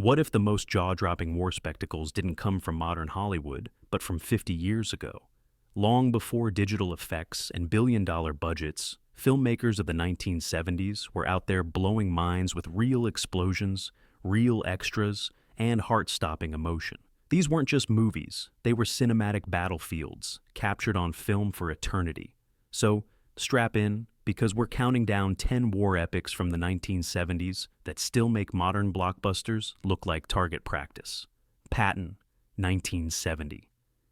What if the most jaw-dropping war spectacles didn't come from modern Hollywood, but from 50 years ago? Long before digital effects and billion-dollar budgets, filmmakers of the 1970s were out there blowing minds with real explosions, real extras, and heart-stopping emotion. These weren't just movies, they were cinematic battlefields, captured on film for eternity. So, strap in, because we're counting down 10 war epics from the 1970s that still make modern blockbusters look like target practice. Patton, 1970.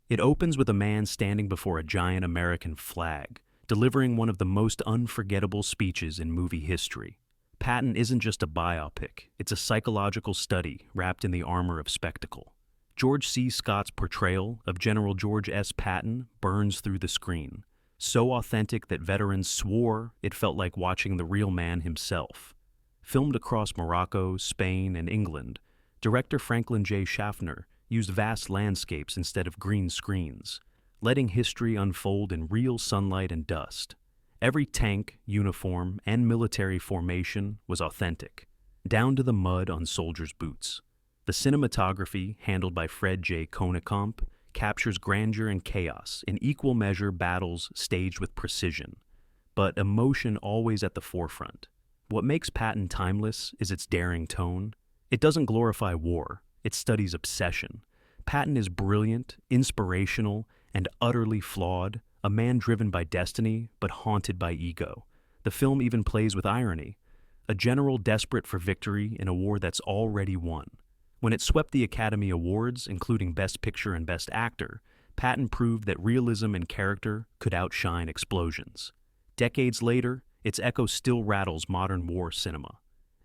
It opens with a man standing before a giant American flag, delivering one of the most unforgettable speeches in movie history. Patton isn't just a biopic, it's a psychological study wrapped in the armor of spectacle. George C. Scott's portrayal of General George S. Patton burns through the screen, so authentic that veterans swore it felt like watching the real man himself. Filmed across Morocco, Spain, and England, director Franklin J. Schaffner used vast landscapes instead of green screens, letting history unfold in real sunlight and dust. Every tank, uniform, and military formation was authentic, down to the mud on soldiers' boots. The cinematography, handled by Fred J. Konekamp, captures grandeur and chaos, in equal measure battles staged with precision, but emotion always at the forefront. What makes Patton timeless is its daring tone. It doesn't glorify war, it studies obsession. Patton is brilliant, inspirational, and utterly flawed, a man driven by destiny but haunted by ego. The film even plays with irony, a general desperate for victory in a war that's already won. When it swept the Academy Awards, including Best Picture and Best Actor, Patton proved that realism and character could outshine explosions. Decades later, its echo still rattles modern war cinema.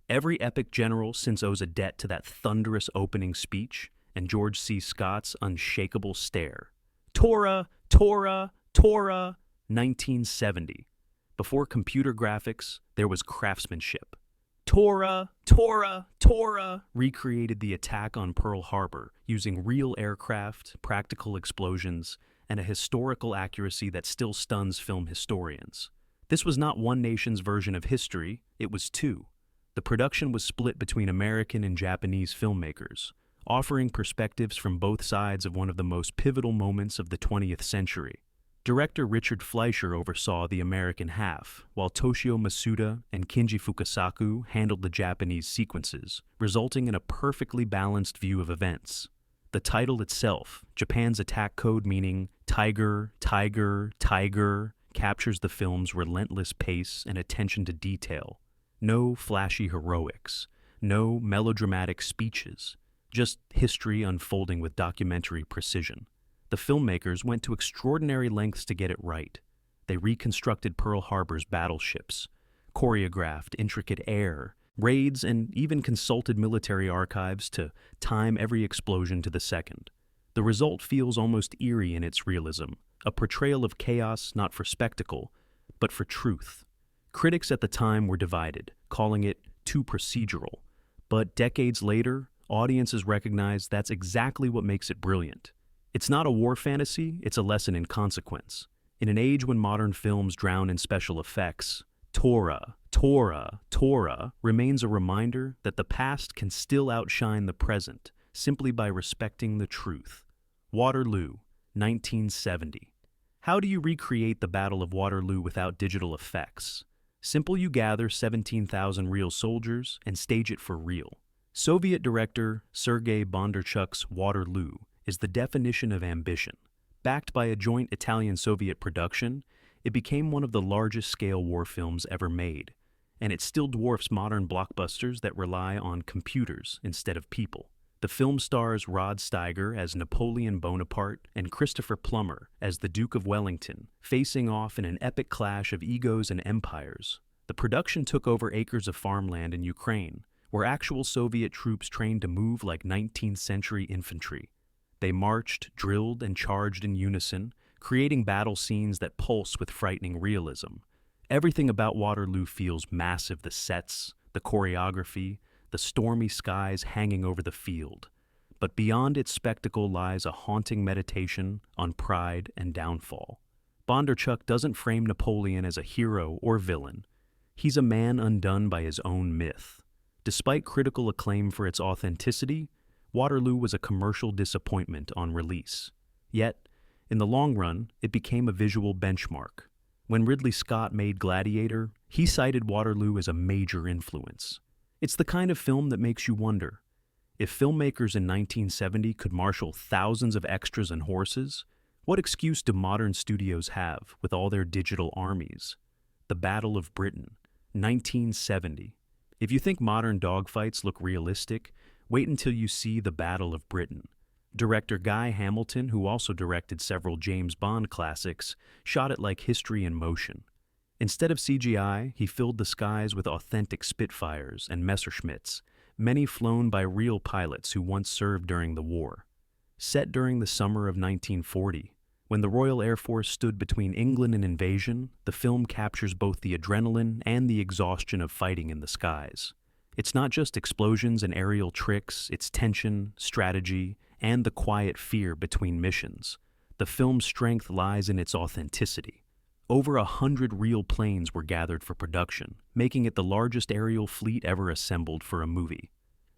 Every epic general since owes a debt to that thunderous opening speech and George C. Scott's unshakable stare. Tora, Tora, Tora, 1970. Before computer graphics, there was craftsmanship. Tora, Tora, Tora recreated the attack on Pearl Harbor using real aircraft, practical explosions, and a historical accuracy that still stuns film historians. This was not one nation's version of history, it was two. The production was split between American and Japanese filmmakers, offering perspectives from both sides of one of the most pivotal moments of the 20th century. Director Richard Fleischer oversaw the American half, while Toshio Masuda and Kinji Fukasaku handled the Japanese sequences, resulting in a perfectly balanced view of events. The title itself, Japan's attack code meaning Tiger, Tiger, Tiger, captures the film's relentless pace and attention to detail. No flashy heroics, no melodramatic speeches, just history unfolding with documentary precision. The filmmakers went to extraordinary lengths to get it right. They reconstructed Pearl Harbor's battleships, choreographed intricate air, raids, and even consulted military archives to time every explosion to the second. The result feels almost eerie in its realism, a portrayal of chaos not for spectacle, but for truth. Critics at the time were divided, calling it too procedural. But decades later, audiences recognized that's exactly what makes it brilliant. It's not a war fantasy, it's a lesson in consequence. In an age when modern films drown in special effects, Tora, Tora, Tora remains a reminder that the past can still outshine the present simply by respecting the truth. Waterloo, 1970. How do you recreate the Battle of Waterloo without digital effects? Simple: you gather 17,000 real soldiers and stage it for real. Soviet director Sergei Bondarchuk's Waterloo is the definition of ambition. Backed by a joint Italian-Soviet production, it became one of the largest-scale war films ever made, and it still dwarfs modern blockbusters that rely on computers instead of people. The film stars Rod Steiger as Napoleon Bonaparte and Christopher Plummer as the Duke of Wellington, facing off in an epic clash of egos and empires. The production took over acres of farmland in Ukraine, where actual Soviet troops trained to move like 19th century infantry. They marched, drilled, and charged in unison, creating battle scenes that pulse with frightening realism. Everything about Waterloo feels massive: the sets, the choreography, the stormy skies hanging over the field. But beyond its spectacle lies a haunting meditation on pride and downfall. Bondarchuk doesn't frame Napoleon as a hero or villain. He's a man undone by his own myth. Despite critical acclaim for its authenticity, Waterloo was a commercial disappointment on release. Yet, in the long run, it became a visual benchmark. When Ridley Scott made Gladiator, he cited Waterloo as a major influence. It's the kind of film that makes you wonder, if filmmakers in 1970 could marshal thousands of extras and horses, what excuse do modern studios have with all their digital armies? The Battle of Britain, 1970. If you think modern dogfights look realistic, wait until you see The Battle of Britain. Director Guy Hamilton, who also directed several James Bond classics, shot it like history in motion. Instead of CGI, he filled the skies with authentic Spitfires and Messerschmitts, many flown by real pilots who once served during the war. Set during the summer of 1940, when the Royal Air Force stood between England and invasion, the film captures both the adrenaline and the exhaustion of fighting in the skies. It's not just explosions and aerial tricks, it's tension, strategy, and the quiet fear between missions. The film's strength lies in its authenticity. Over 100 real planes were gathered for production, making it the largest aerial fleet ever assembled for a movie.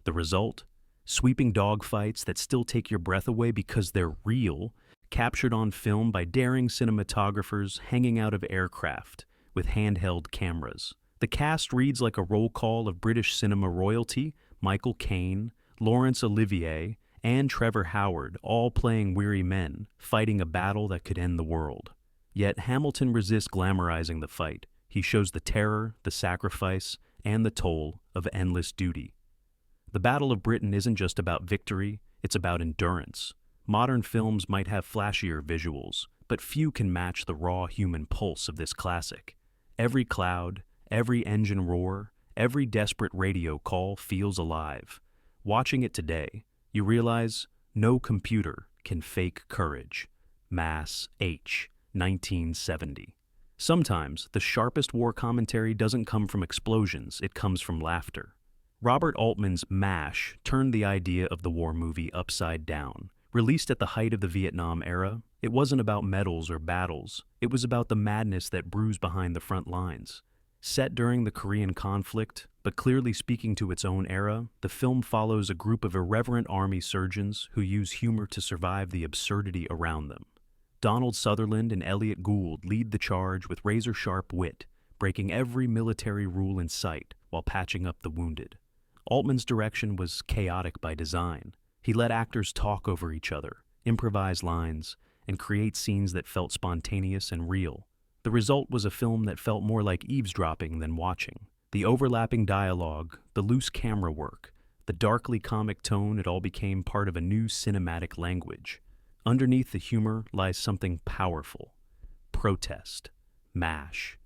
The result? Sweeping dogfights that still take your breath away because they're real, captured on film by daring cinematographers hanging out of aircraft with handheld cameras. The cast reads like a roll call of British cinema royalty: Michael Caine, Laurence Olivier, and Trevor Howard, all playing weary men, fighting a battle that could end the world. Yet Hamilton resists glamorizing the fight. He shows the terror, the sacrifice, and the toll of endless duty. The Battle of Britain isn't just about victory, it's about endurance. Modern films might have flashier visuals, but few can match the raw human pulse of this classic. Every cloud, every engine roar, every desperate radio call feels alive. Watching it today, you realize no computer can fake courage. Mass H, 1970. Sometimes the sharpest war commentary doesn't come from explosions, it comes from laughter. Robert Altman's MASH turned the idea of the war movie upside down. Released at the height of the Vietnam era, it wasn't about medals or battles, it was about the madness that brews behind the front lines. Set during the Korean conflict, but clearly speaking to its own era, the film follows a group of irreverent army surgeons who use humor to survive the absurdity around them. Donald Sutherland and Elliot Gould lead the charge with razor-sharp wit, breaking every military rule in sight while patching up the wounded. Altman's direction was chaotic by design. He let actors talk over each other, improvise lines, and create scenes that felt spontaneous and real. The result was a film that felt more like eavesdropping than watching. The overlapping dialogue, the loose camera work, the darkly comic tone, it all became part of a new cinematic language. Underneath the humor lies something powerful: protest, MASH.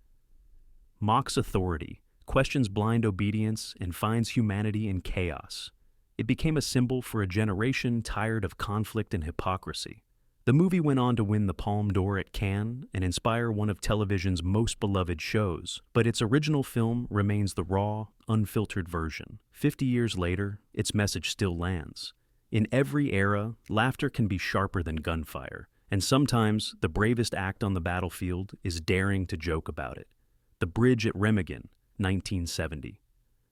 Mocks authority, questions blind obedience, and finds humanity in chaos. It became a symbol for a generation tired of conflict and hypocrisy. The movie went on to win the Palme d'Or at Cannes and inspire one of television's most beloved shows, but its original film remains the raw, unfiltered version. 50 years later, its message still lands. In every era, laughter can be sharper than gunfire, and sometimes the bravest act on the battlefield is daring to joke about it. The Bridge at Remagen, 1970.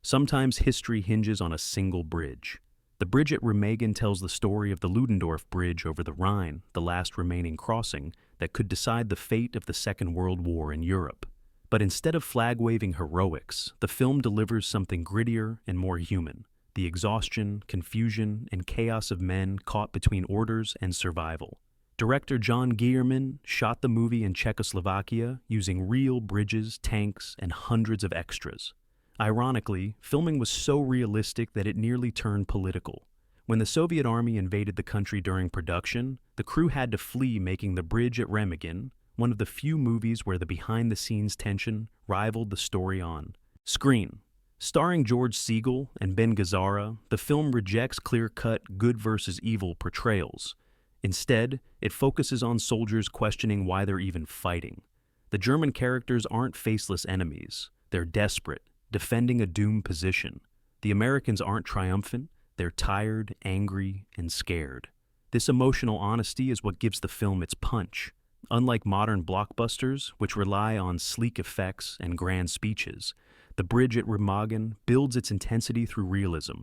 Sometimes history hinges on a single bridge. The bridge at Remagen tells the story of the Ludendorff Bridge over the Rhine, the last remaining crossing that could decide the fate of the Second World War in Europe. But instead of flag-waving heroics, the film delivers something grittier and more human: the exhaustion, confusion, and chaos of men caught between orders and survival. Director John Guillermin shot the movie in Czechoslovakia using real bridges, tanks, and hundreds of extras. Ironically, filming was so realistic that it nearly turned political. When the Soviet army invaded the country during production, the crew had to flee, making The Bridge at Remagen one of the few movies where the behind-the-scenes tension rivaled the story on screen. Starring George Segal and Ben Gazzara, the film rejects clear-cut good versus evil portrayals. Instead, it focuses on soldiers questioning why they're even fighting. The German characters aren't faceless enemies. They're desperate, defending a doomed position. The Americans aren't triumphant. They're tired, angry, and scared. This emotional honesty is what gives the film its punch. Unlike modern blockbusters, which rely on sleek effects and grand speeches, The bridge at Remagen builds its intensity through realism.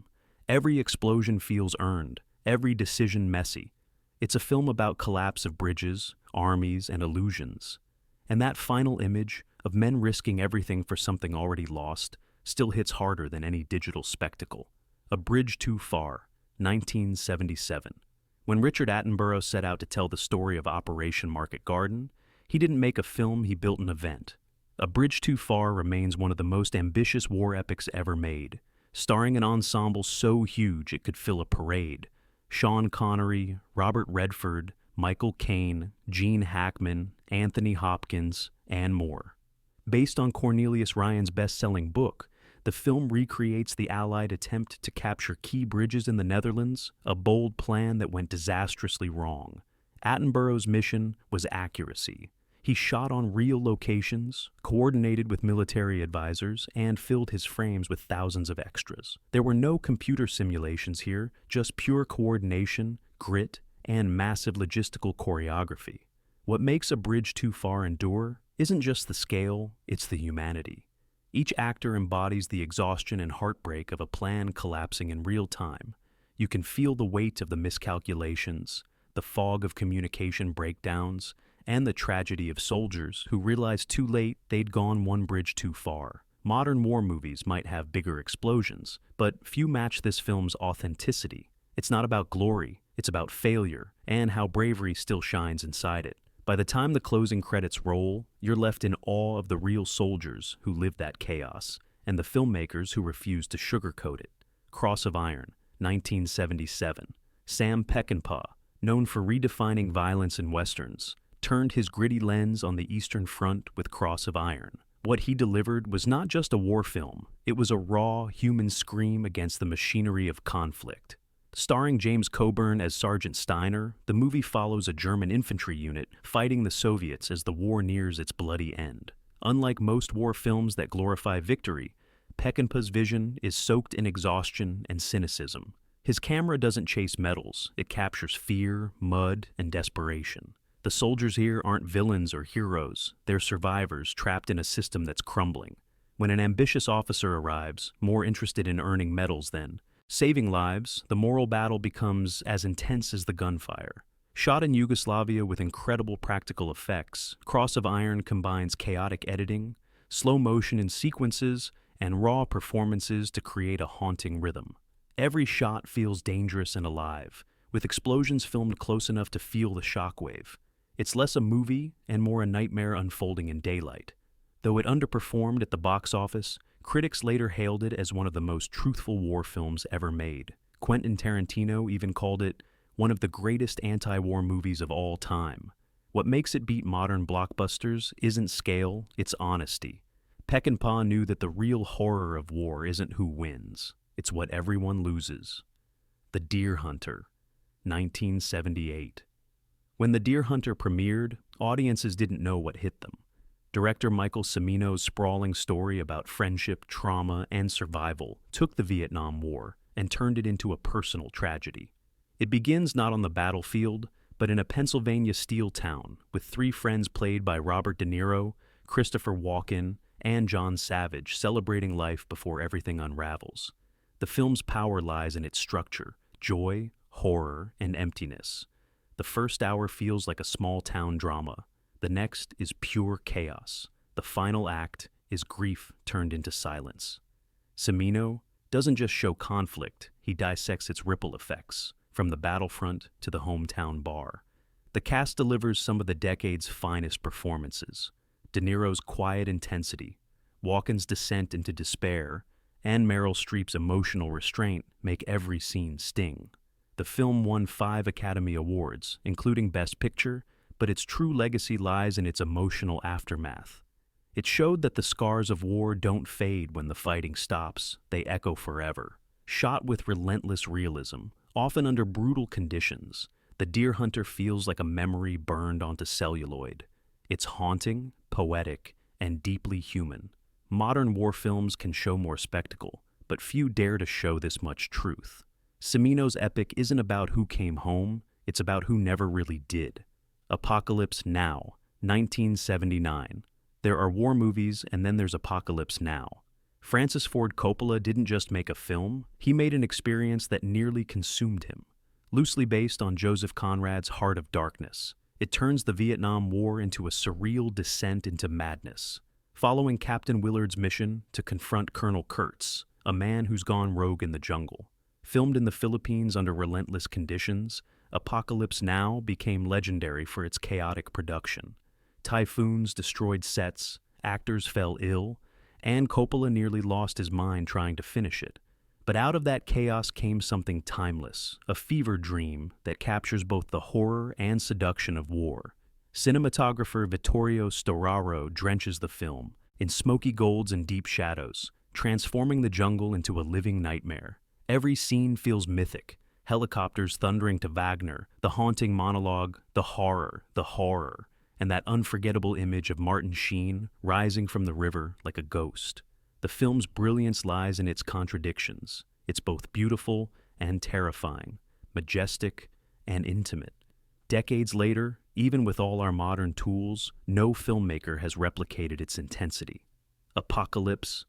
Every explosion feels earned, every decision messy. It's a film about collapse of bridges, armies, and illusions. And that final image of men risking everything for something already lost still hits harder than any digital spectacle. A Bridge Too Far, 1977. When Richard Attenborough set out to tell the story of Operation Market Garden, he didn't make a film, he built an event. A Bridge Too Far remains one of the most ambitious war epics ever made, starring an ensemble so huge it could fill a parade. Sean Connery, Robert Redford, Michael Caine, Gene Hackman, Anthony Hopkins, and more. Based on Cornelius Ryan's best-selling book, the film recreates the Allied attempt to capture key bridges in the Netherlands, a bold plan that went disastrously wrong. Attenborough's mission was accuracy. He shot on real locations, coordinated with military advisors, and filled his frames with thousands of extras. There were no computer simulations here, just pure coordination, grit, and massive logistical choreography. What makes A Bridge Too Far endure isn't just the scale, it's the humanity. Each actor embodies the exhaustion and heartbreak of a plan collapsing in real time. You can feel the weight of the miscalculations, the fog of communication breakdowns, and the tragedy of soldiers who realized too late they'd gone one bridge too far. Modern war movies might have bigger explosions, but few match this film's authenticity. It's not about glory, it's about failure, and how bravery still shines inside it. By the time the closing credits roll, you're left in awe of the real soldiers who lived that chaos, and the filmmakers who refused to sugarcoat it. Cross of Iron, 1977. Sam Peckinpah, known for redefining violence in westerns, turned his gritty lens on the Eastern Front with Cross of Iron. What he delivered was not just a war film, it was a raw, human scream against the machinery of conflict. Starring James Coburn as Sergeant Steiner, the movie follows a German infantry unit fighting the Soviets as the war nears its bloody end. Unlike most war films that glorify victory, Peckinpah's vision is soaked in exhaustion and cynicism. His camera doesn't chase medals, it captures fear, mud, and desperation. The soldiers here aren't villains or heroes, they're survivors trapped in a system that's crumbling. When an ambitious officer arrives, more interested in earning medals than saving lives, the moral battle becomes as intense as the gunfire. Shot in Yugoslavia with incredible practical effects, Cross of Iron combines chaotic editing, slow motion in sequences, and raw performances to create a haunting rhythm. Every shot feels dangerous and alive, with explosions filmed close enough to feel the shockwave. It's less a movie and more a nightmare unfolding in daylight. Though it underperformed at the box office, critics later hailed it as one of the most truthful war films ever made. Quentin Tarantino even called it one of the greatest anti-war movies of all time. What makes it beat modern blockbusters isn't scale, it's honesty. Peckinpah knew that the real horror of war isn't who wins, it's what everyone loses. The Deer Hunter, 1978. When The Deer Hunter premiered, audiences didn't know what hit them. Director Michael Cimino's sprawling story about friendship, trauma, and survival took the Vietnam War and turned it into a personal tragedy. It begins not on the battlefield, but in a Pennsylvania steel town, with three friends played by Robert De Niro, Christopher Walken, and John Savage celebrating life before everything unravels. The film's power lies in its structure, joy, horror, and emptiness. The first hour feels like a small-town drama. The next is pure chaos. The final act is grief turned into silence. Cimino doesn't just show conflict, he dissects its ripple effects, from the battlefront to the hometown bar. The cast delivers some of the decade's finest performances. De Niro's quiet intensity, Walken's descent into despair, and Meryl Streep's emotional restraint make every scene sting. The film won 5 Academy Awards, including Best Picture, but its true legacy lies in its emotional aftermath. It showed that the scars of war don't fade when the fighting stops, they echo forever. Shot with relentless realism, often under brutal conditions, The Deer Hunter feels like a memory burned onto celluloid. It's haunting, poetic, and deeply human. Modern war films can show more spectacle, but few dare to show this much truth. Cimino's epic isn't about who came home, it's about who never really did. Apocalypse Now, 1979. There are war movies and then there's Apocalypse Now. Francis Ford Coppola didn't just make a film, he made an experience that nearly consumed him. Loosely based on Joseph Conrad's Heart of Darkness, it turns the Vietnam War into a surreal descent into madness, following Captain Willard's mission to confront Colonel Kurtz, a man who's gone rogue in the jungle. Filmed in the Philippines under relentless conditions, Apocalypse Now became legendary for its chaotic production. Typhoons destroyed sets, actors fell ill, and Coppola nearly lost his mind trying to finish it. But out of that chaos came something timeless, a fever dream that captures both the horror and seduction of war. Cinematographer Vittorio Storaro drenches the film in smoky golds and deep shadows, transforming the jungle into a living nightmare. Every scene feels mythic, helicopters thundering to Wagner, the haunting monologue, the horror, and that unforgettable image of Martin Sheen rising from the river like a ghost. The film's brilliance lies in its contradictions. It's both beautiful and terrifying, majestic and intimate. Decades later, even with all our modern tools, no filmmaker has replicated its intensity. Apocalypse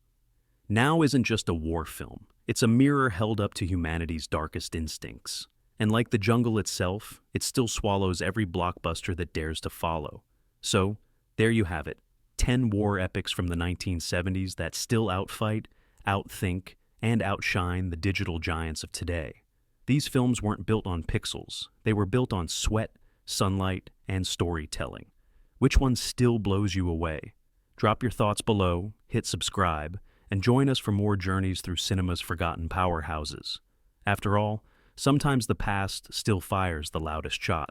Now isn't just a war film. It's a mirror held up to humanity's darkest instincts. And like the jungle itself, it still swallows every blockbuster that dares to follow. So, there you have it. 10 war epics from the 1970s that still outfight, outthink, and outshine the digital giants of today. These films weren't built on pixels. They were built on sweat, sunlight, and storytelling. Which one still blows you away? Drop your thoughts below, hit subscribe, and join us for more journeys through cinema's forgotten powerhouses. After all, sometimes the past still fires the loudest shot.